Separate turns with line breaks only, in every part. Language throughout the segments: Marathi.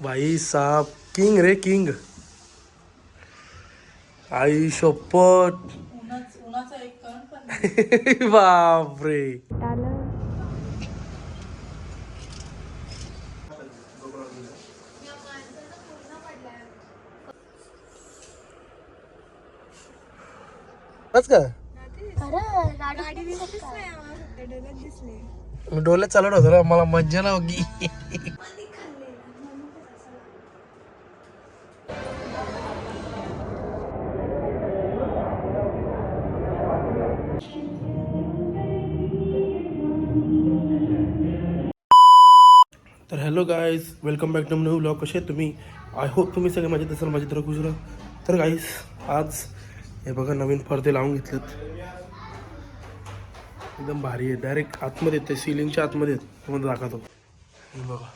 भाई साहब किंग रे किंग. आई शपथ.
उन्हाचा एक कण पण
बापरे. बस का मी डोल्यात चालत होतो ना, मला मज्जा ना होगी. तर hello guys, welcome back to new vlog. कसे आहेत तुम्ही? आय होप तुम्ही सगळे मजेत असाल, माझी तर खुश राहा. तर गाईज आज हे बघा नवीन पडदे लावून घेतलेत, एकदम भारी आहे. डायरेक्ट आतमध्ये येते, सिलिंगच्या आतमध्ये आहेत. तुम्हाला दाखवतो हे बघा.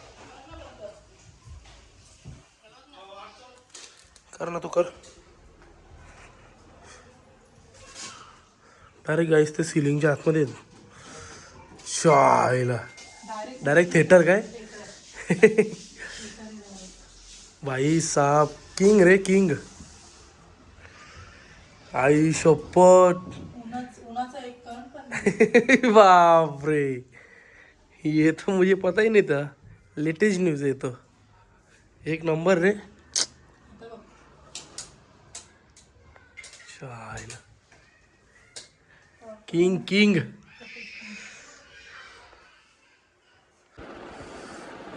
कर ना तू कर. डायरेक्ट गाईज ते सिलिंगच्या आतमध्ये आहेत. शाळेला डायरेक्ट थिएटर काय. भाई साहब किंग रे किंग. आई शपथ.
उन्हाचा एक कण पण
बापरे. ये तो मुझे पता ही नहीं था. लेटेस्ट न्यूज है तो. एक नंबर रे. Shylla king king.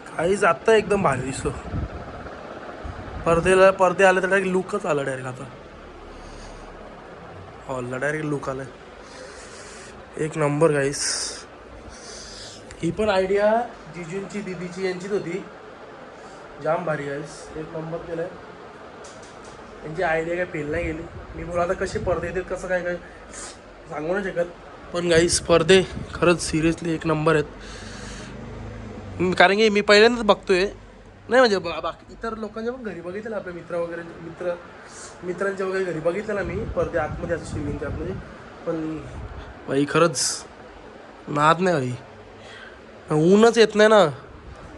काहीच आत्ता एकदम भारी दिसतो. पडदे आले तर डायरेक्ट लुकच आला डायरेक्ट. आता हॉलला डायरेक्ट लुक आलाय. एक नंबर गाईस. ही पण आयडिया जिजूंची दीदीची यांचीच होती. जाम भारी गाईस, एक नंबर केलाय. त्यांची आयडिया काय फेल नाही गेली. मी बोला आता कसे पडदे येतात, कसं काय काय सांगू नाही शकत, पण गाईस पडदे खरंच सिरियसली एक नंबर आहेत. कारण की मी पहिल्यांदाच बघतोय, नाही म्हणजे बाकी इतर लोकांच्या पण घरी बघितलं, आपल्या मित्रांच्या वगैरे घरी बघितलं ना मी पडदे आतमध्ये, असं स्विमिंगच्या आतमध्ये. पण बाई खरंच नाद नाही भाई. ऊनच येत नाही ना.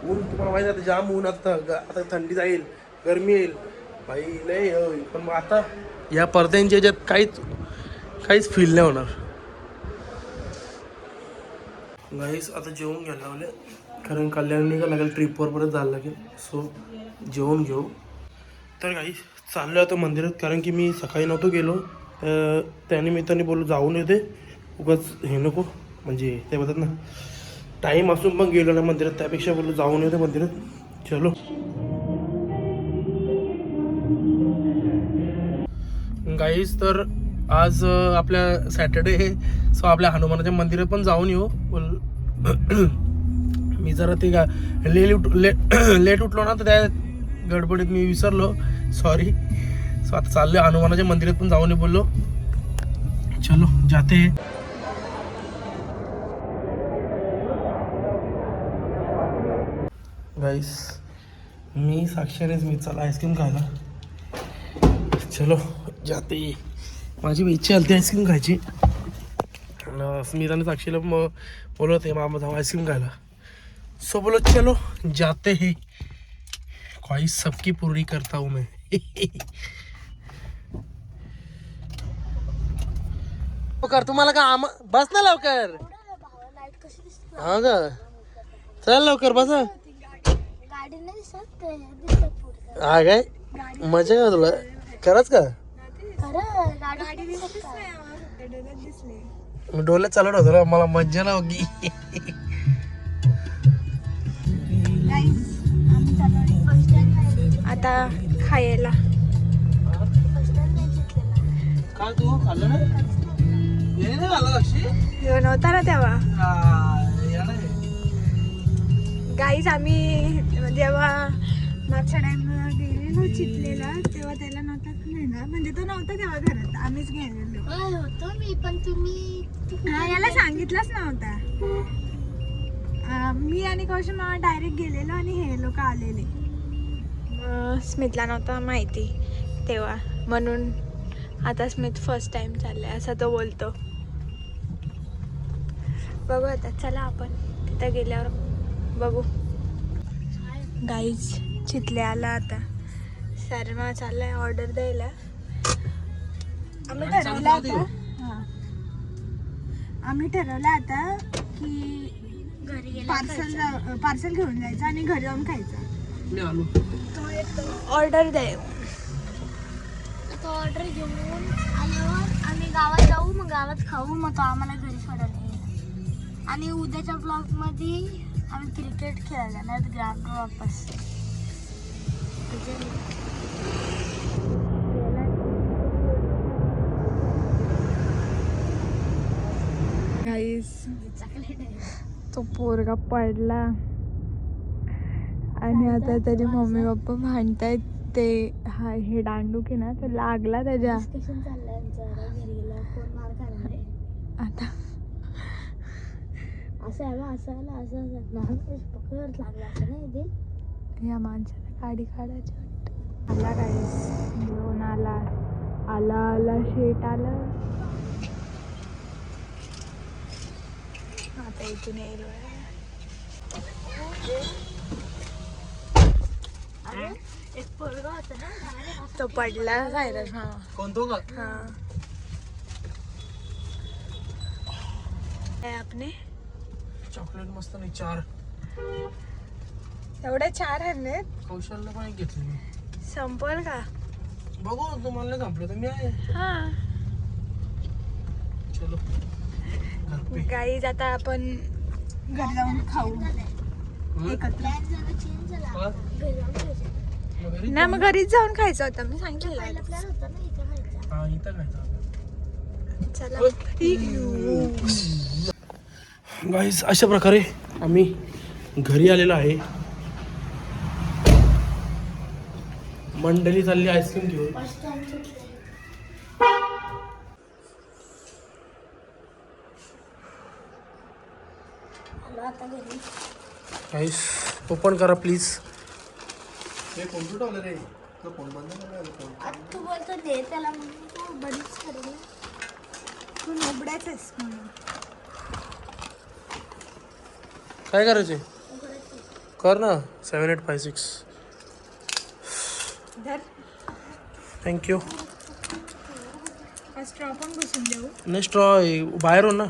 ऊन तुम्हाला माहिती आहे, जाम ऊन. आता थंडी जाईल, गरमी येईल भाई लय. पण मग आता या पडद्यांच्या ह्याच्यात काहीच फील नाही होणार. गाईस आता जेवून घ्यायला लावले, कारण कल्याणी का लागेल ट्रिपवर परत जायला लागेल. सो जेवून घेऊ. तर गाईस चाललो आता मंदिरात, कारण की मी सकाळी नव्हतो गेलो. त्यानिमित्ताने बोललो जाऊन येते, उगाच हे नको, म्हणजे ते म्हणतात ना टाईम असून पण गेलो ना मंदिरात, त्यापेक्षा बोललो जाऊन येते मंदिरात. चलो गाईस. तर आज आपल्या सॅटर्डे आहे, सो आपल्या हनुमानाच्या मंदिरात पण जाऊन येऊ. मी जरा ते लेट उठलो ना, तर त्या गडबडीत मी विसरलो, सॉरी. सो आता चालले हनुमानाच्या मंदिरात पण जाऊन येऊ बोललो. चलो जाते हैं. गाईस मी साक्षीनेच मी चला आईस्क्रीम खायला. चलो जाते. माझी इच्छा आली आईस्क्रीम खायची. स्मिताने साक्षीला बोलत आहे मामा जाऊ आईस्क्रीम खायला. सो बोलो चलो जाते हैं, ख्वाहिश सबकी पूरी करता हूँ मैं. लवकर तुम्हाला का बस ना लवकर. हा का, चल लवकर बसा. हा काय मजा का तुला, खरंच का. मी डोल्यात चालत होतो ना, मला मज्जा ना होगी.
आता खायला
काय तू खाल्लं नाही
नव्हता ना तेव्हा. गाईज आम्ही जेव्हा मागच्या टाइमला गेलेलो चितलेला, तेव्हा त्याला नव्हता नेला, म्हणजे तो नव्हता तेव्हा घरात, आम्हीच गेलेलो होतो. मी पण तुम्ही याला सांगितलंच नव्हता. मी आणि कौशल मामा डायरेक्ट गेलेलो आणि हे लोक आलेले. स्मितला नव्हता माहिती तेव्हा, म्हणून आता स्मित फर्स्ट टाइम चाललाय असं तो बोलतो. बघू आता, चला आपण तिथं गेल्यावर बघू. गाईज चितले आला आता. शर्मा चाललाय ऑर्डर द्यायला. आम्ही ठरवलं आता की घरी पार्सल घेऊन जायचं आणि घरी जाऊन खायचं.
मी आलो.
ऑर्डर द्या.
तो ऑर्डर घेऊन आल्यावर आम्ही गावात जाऊ, मग गावात खाऊ, मग तो आम्हाला घरी सोडायला येईल. आणि उद्याच्या ब्लॉगमध्ये आम्ही क्रिकेट खेळायला जाणार ग्राउंडवर वापस.
तो पोरगा पडला आणि आता त्याचे मम्मी पप्पा भांडतायत. ते हे दांडू की ना तो लागला त्याच्या.
डिस्कशन चाललंय आमचं घरी गेला कोण मार खाणार आहे.
आता
असं आहे बा, असं आला असं पकडत लागला असं नाही ते.
या माणसाला गाडी काढायची वाटतं. आला काय घेऊन आला आला आला शेट आलं. आता इथून येईल.
एक पोरगा होता ना
तो पडला सायरस. हा
कोणतो का?
हा आपने
चॉकलेट मस्त नाही. 4
एवढे 4 आणले.
कौशलला पण एक घेतली मी.
संपल का
बघू तुम्हाला नाही संपलं तर मी आहे.
हा.
चलो
गाईज आता आपण घरी जाऊन खाऊ एकत्र.
चेंज झाला. घरी जाऊन खायचं.
ना मग घरीच जाऊन खायचं होतं मी सांगितलं.
पहिला प्लॅन होता ना इथं खायचा.
हा इथं खायचं.
चला
गाईज अशा प्रकारे आम्ही घरी आलेलो आहे. मंडळी चालली आईस्क्रीम घेऊन.
फर्स्ट टाइम सुटले. आलो आता घरी.
गाईज ओपन करा प्लीज.
आता तू बोलतो दे त्याला म्हणून तू बरीच करेल.
तू नोबड्याच आहेस म्हणून.
काय करायचे कर ना. 7856
धर.
थँक्यू.
स्ट्रॉ पण घुसून देऊ.
नाही स्ट्रॉ बाहेर हो ना.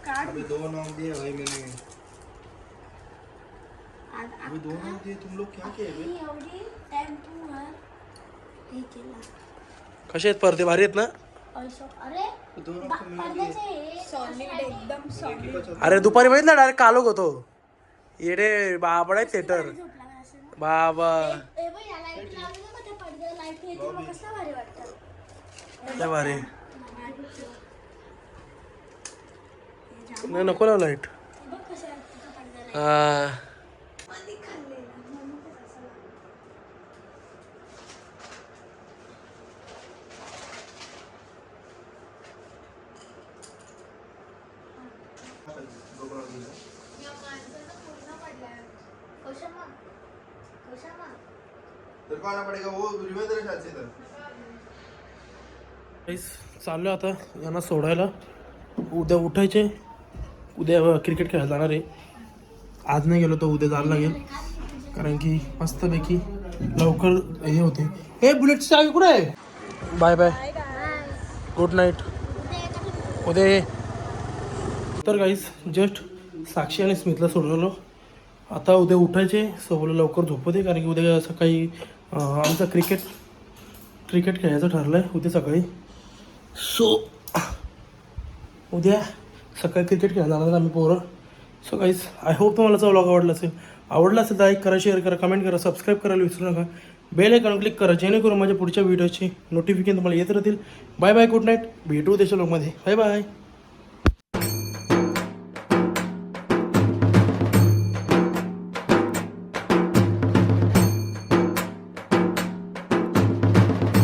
काढ.
अभी 2 नाम दिए भाई मैंने. अभी 2 नाम दिए. तुम लोग क्या किए भाई?
एवढी टेम्पोवर हे केला.
कसे आहेत परते? भारी आहेत ना.
अरे पडद्याचे हे
सॉलिड एकदम सॉलिड.
अरे दुपारी माहित ना डायरेक्ट कालोख होतो. येडे बाबड आहे थिएटर
झोपला का असं ना.
बाबा.
ए बाई या लाईट लावली ना मग त्या पडद्याला लाईट येते मग कसं भारी वाटतं.
लय भारी. नाही नको लाव लाईट.
बघ कसं वाटतं पडद्याला.
हा
तेरे को आना पड़ेगा. वो रिवेज तेरे साथ से इधर.
चाललो आता यांना सोडायला. उद्या उठायचे. उद्या क्रिकेट खेळायला जाणार आहे. आज नाही गेलो तर उद्या जायला लागेल. कारण की मस्तपैकी लवकर हे होते. हे बुलेटची चावी कुठे आहे? Bye bye. Good night. उद्या ये. तर गाईस जस्ट साक्षी आणि स्मितला सोडवलो. आता उद्या उठायचे. सगळं लवकर झोपते कारण की उद्या सकाळी आमचं क्रिकेट खेळायचं ठरलं आहे उद्या सकाळी. सो उद्या सकाळी क्रिकेट खेळायला जाणार आम्ही पोरं. सो गाईज आय होप तुम्हाला व्लॉग आवडला असेल. आवडला असेल तर लाईक करा, शेअर करा, कमेंट करा, सबस्क्राईब करायला विसरू नका. बेल आयकॉन क्लिक करा जेणेकरून माझ्या पुढच्या व्हिडिओची नोटिफिकेशन तुम्हाला येत राहतील. Bye bye. Good night. भेटू उद्याच्या व्लॉगमध्ये. Bye bye.